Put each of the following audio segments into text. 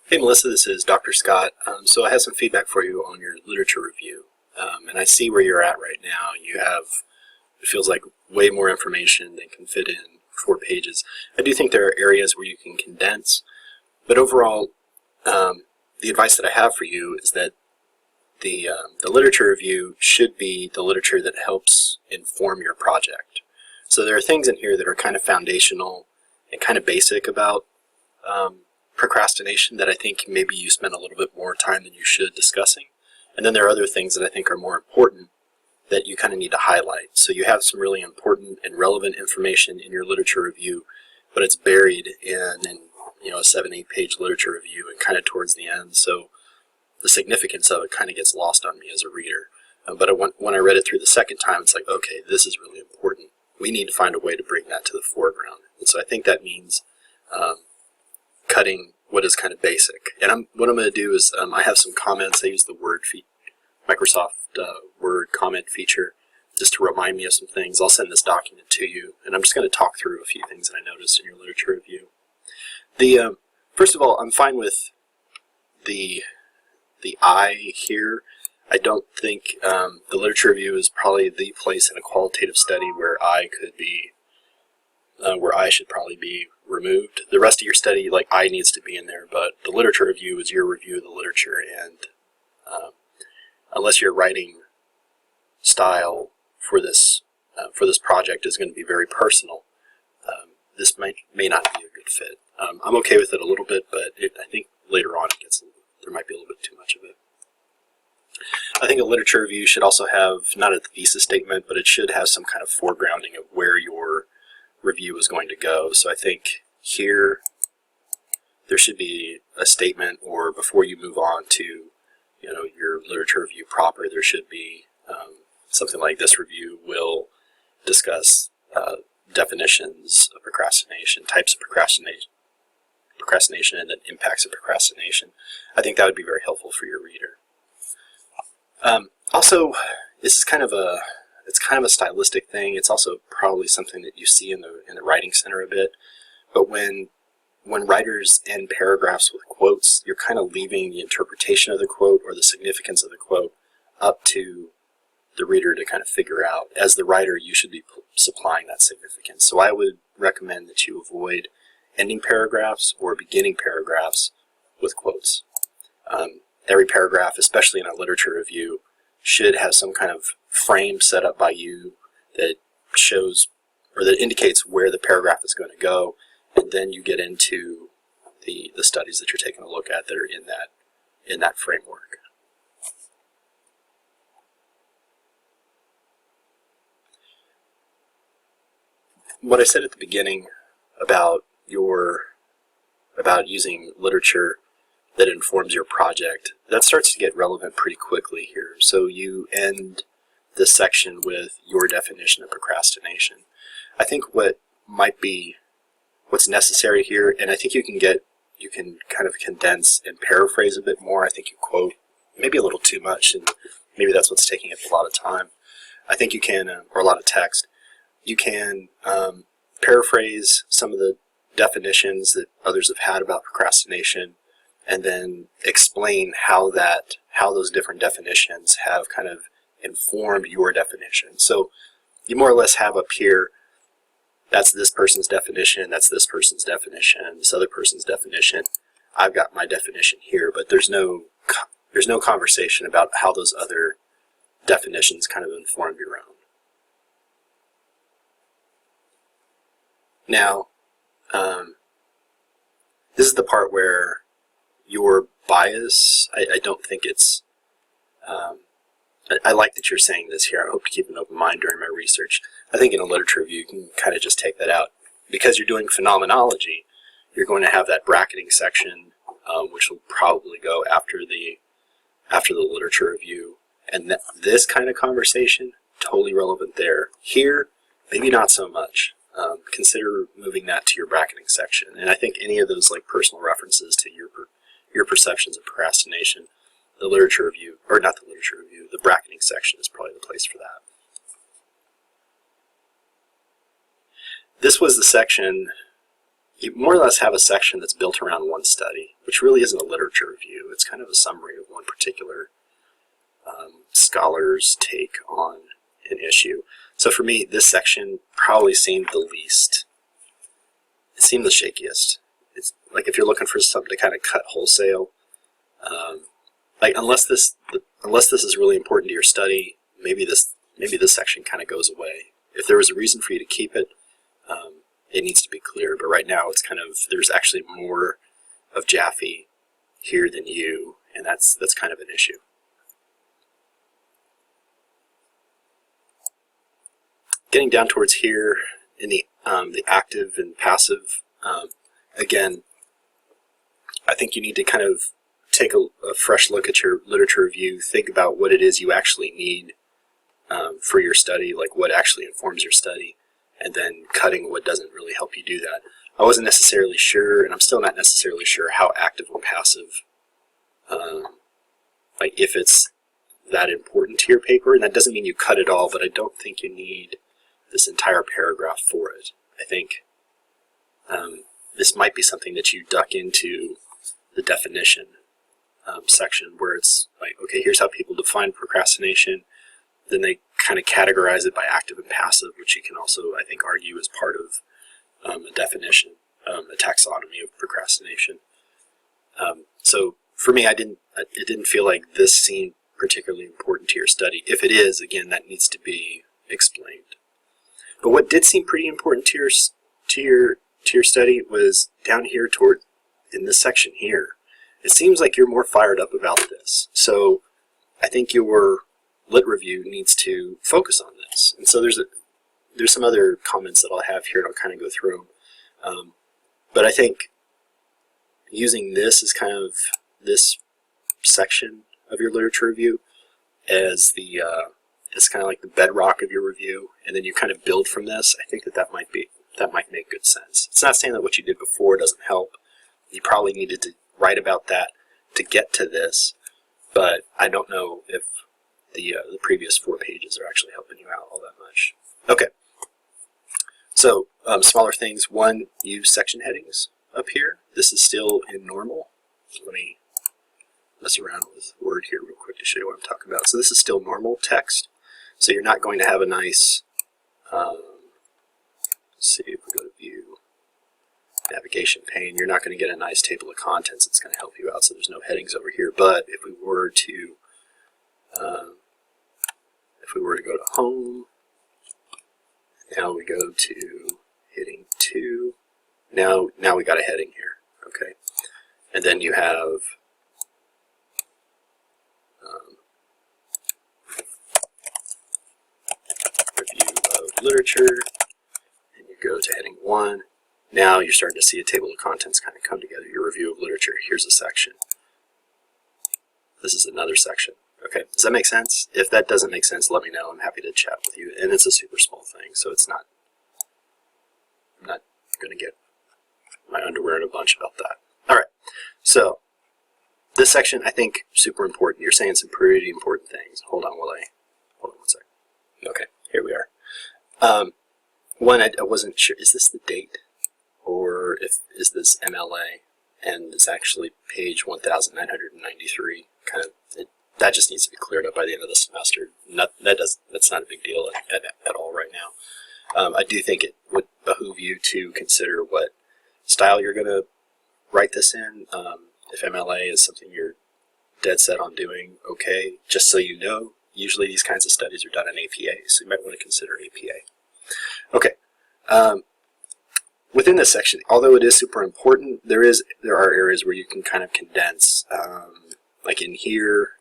Hey Melissa, this is Dr. Scott. So I have some feedback for you on your literature review. And I see where you're at right now. You have, it feels like, way more information than can fit in 4 pages. I do think there are areas where you can condense, but overall, the advice that I have for you is that the literature review should be the literature that helps inform your project. So there are things in here that are kind of foundational and kind of basic about procrastination that I think maybe you spend a little bit more time than you should discussing. And then there are other things that I think are more important that you kind of need to highlight. So you have some really important and relevant information in your literature review, but it's buried in a 7-8 page literature review and kind of towards the end. So the significance of it kind of gets lost on me as a reader. But when I read it through the second time, it's like, okay, this is really important. We need to find a way to bring that to the foreground. And so I think that means cutting what is kind of basic. And what I'm going to do is I have some comments. I use the Microsoft Word comment feature just to remind me of some things. I'll send this document to you, and I'm just going to talk through a few things that I noticed in your literature review. First of all, I'm fine with the I here. I don't think the literature review is probably the place in a qualitative study where I could be, where I should probably be removed. The rest of your study, like, I needs to be in there, but the literature review is your review of the literature, and unless your writing style for this project is going to be very personal, this may not be a good fit. I'm okay with it a little bit, but I think later on there might be a little bit too much of it. I think a literature review should also have, not a thesis statement, but it should have some kind of foregrounding of where your review is going to go. So I think here there should be a statement, or before you move on to your literature review proper, there should be something like, this review will discuss definitions of procrastination, types of procrastination, and then impacts of procrastination. I think that would be very helpful for your reader. Also, this is kind of a stylistic thing. It's also probably something that you see in the Writing Center a bit. But when writers end paragraphs with quotes, you're kind of leaving the interpretation of the quote or the significance of the quote up to the reader to kind of figure out. As the writer, you should be supplying that significance. So I would recommend that you avoid ending paragraphs or beginning paragraphs with quotes. Every paragraph, especially in a literature review, should have some kind of frame set up by you that shows or that indicates where the paragraph is going to go, and then you get into the studies that you're taking a look at that are in that framework. What I said at the beginning about using literature that informs your project, that starts to get relevant pretty quickly here. So you end this section with your definition of procrastination. I think what's necessary here, and I think you can kind of condense and paraphrase a bit more. I think you quote maybe a little too much, and maybe that's what's taking up a lot of time. I think you can, or a lot of text, you can paraphrase some of the definitions that others have had about procrastination, and then explain how those different definitions have kind of informed your definition. So you more or less have up here, that's this person's definition, that's this person's definition, this other person's definition. I've got my definition here, but there's no conversation about how those other definitions kind of inform your own. Now, this is the part where your bias, I don't think it's, I like that you're saying this here. I hope to keep an open mind during my research. I think in a literature review you can kind of just take that out. Because you're doing phenomenology, you're going to have that bracketing section, which will probably go after the literature review. And this kind of conversation, totally relevant there. Here, maybe not so much. Consider moving that to your bracketing section. And I think any of those like personal references to your perceptions of procrastination, the literature review, or not the literature review, the bracketing section is probably the place for that. This was the section, you more or less have a section that's built around one study. which really isn't a literature review. It's kind of a summary of one particular scholar's take on an issue. So for me, this section probably seemed the least, it seemed the shakiest. It's like if you're looking for something to kind of cut wholesale, like unless this is really important to your study, maybe this section kind of goes away. If there was a reason for you to keep it, it needs to be clear. But right now, it's kind of, there's actually more of Jaffe here than you, and that's kind of an issue. Getting down towards here in the active and passive, again, I think you need to kind of take a fresh look at your literature review, think about what it is you actually need for your study, like what actually informs your study, and then cutting what doesn't really help you do that. I wasn't necessarily sure, and I'm still not necessarily sure how active or passive, like if it's that important to your paper, and that doesn't mean you cut it all, but I don't think you need this entire paragraph for it. I think this might be something that you duck into the definition section, where it's like, okay, here's how people define procrastination. Then they kind of categorize it by active and passive, which you can also, I think, argue is part of a definition, a taxonomy of procrastination. So for me, it didn't feel like this seemed particularly important to your study. If it is, again, that needs to be explained. But what did seem pretty important to your study was down here toward in this section here. It seems like you're more fired up about this. So I think your lit review needs to focus on this. And so there's some other comments that I'll have here, and I'll kind of go through them. But I think using this as kind of this section of your literature review as the it's kind of like the bedrock of your review, and then you kind of build from this. I think that might make good sense. It's not saying that what you did before doesn't help. You probably needed to write about that to get to this, but I don't know if the previous 4 pages are actually helping you out all that much. Okay, so smaller things. 1, use section headings up here. This is still in normal. Let me mess around with Word here real quick to show you what I'm talking about. So this is still normal text. So you're not going to have a nice, let's see if we go to View, Navigation pane, you're not going to get a nice table of contents that's going to help you out, so there's no headings over here. But if we were to go to Home, now we go to Heading 2, now we got a heading here, okay? And then you have review of literature, and you go to heading 1. Now you're starting to see a table of contents kind of come together. Your review of literature. Here's a section. This is another section. Okay, does that make sense? If that doesn't make sense, let me know. I'm happy to chat with you. And it's a super small thing, so it's not. I'm not going to get my underwear in a bunch about that. All right. So this section, I think, super important. You're saying some pretty important things. Hold on one second. Okay, here we are. One, I wasn't sure. Is this the date, or is this MLA? And it's actually page 1993. Kind of that just needs to be cleared up by the end of the semester. That's not a big deal at all right now. I do think it would behoove you to consider what style you're going to write this in. If MLA is something you're dead set on doing, okay. Just so you know, usually these kinds of studies are done in APA, so you might want to consider APA. Okay. Within this section, although it is super important, there are areas where you can kind of condense. Like in here,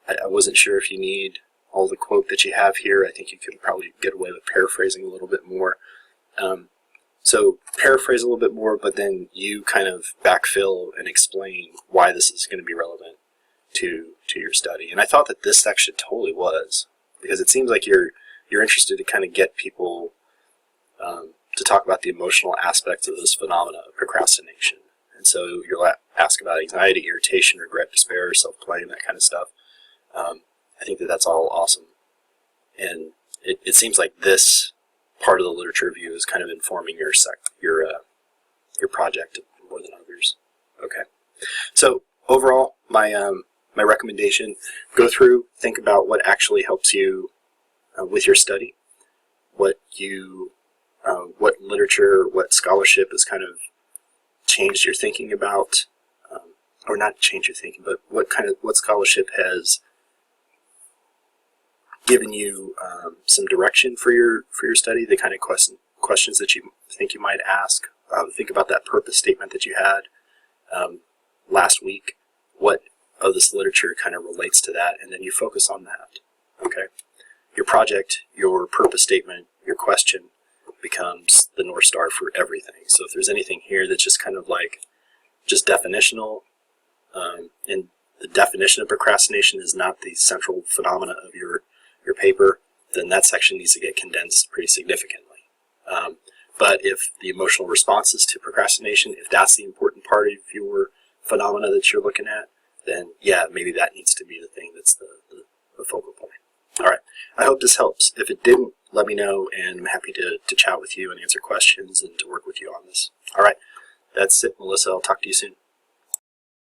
I wasn't sure if you need all the quote that you have here. I think you can probably get away with paraphrasing a little bit more. So paraphrase a little bit more, but then you kind of backfill and explain why this is going to be relevant to your study. And I thought that this section totally was, because it seems like you're interested to kind of get people to talk about the emotional aspects of this phenomena of procrastination. And so you'll ask about anxiety, irritation, regret, despair, self-blame, that kind of stuff. I think that that's all awesome. And it seems like this part of the literature review is kind of informing your project more than others. Okay. So overall, my recommendation: go through, think about what actually helps you with your study, what literature, what scholarship has kind of changed your thinking about, or not changed your thinking, but what scholarship has given you some direction for your study, the kind of questions that you think you might ask. Think about that purpose statement that you had last week. What of this literature kind of relates to that, and then you focus on that. Okay, your project, your purpose statement, your question becomes the North Star for everything. So if there's anything here that's just kind of like just definitional, and the definition of procrastination is not the central phenomena of your paper, then that section needs to get condensed pretty significantly. But if the emotional responses to procrastination, if that's the important part of your phenomena that you're looking at, then yeah, maybe that needs to be the thing that's the focal point. All right, I hope this helps. If it didn't, let me know, and I'm happy to chat with you and answer questions and to work with you on this. All right, that's it, Melissa. I'll talk to you soon.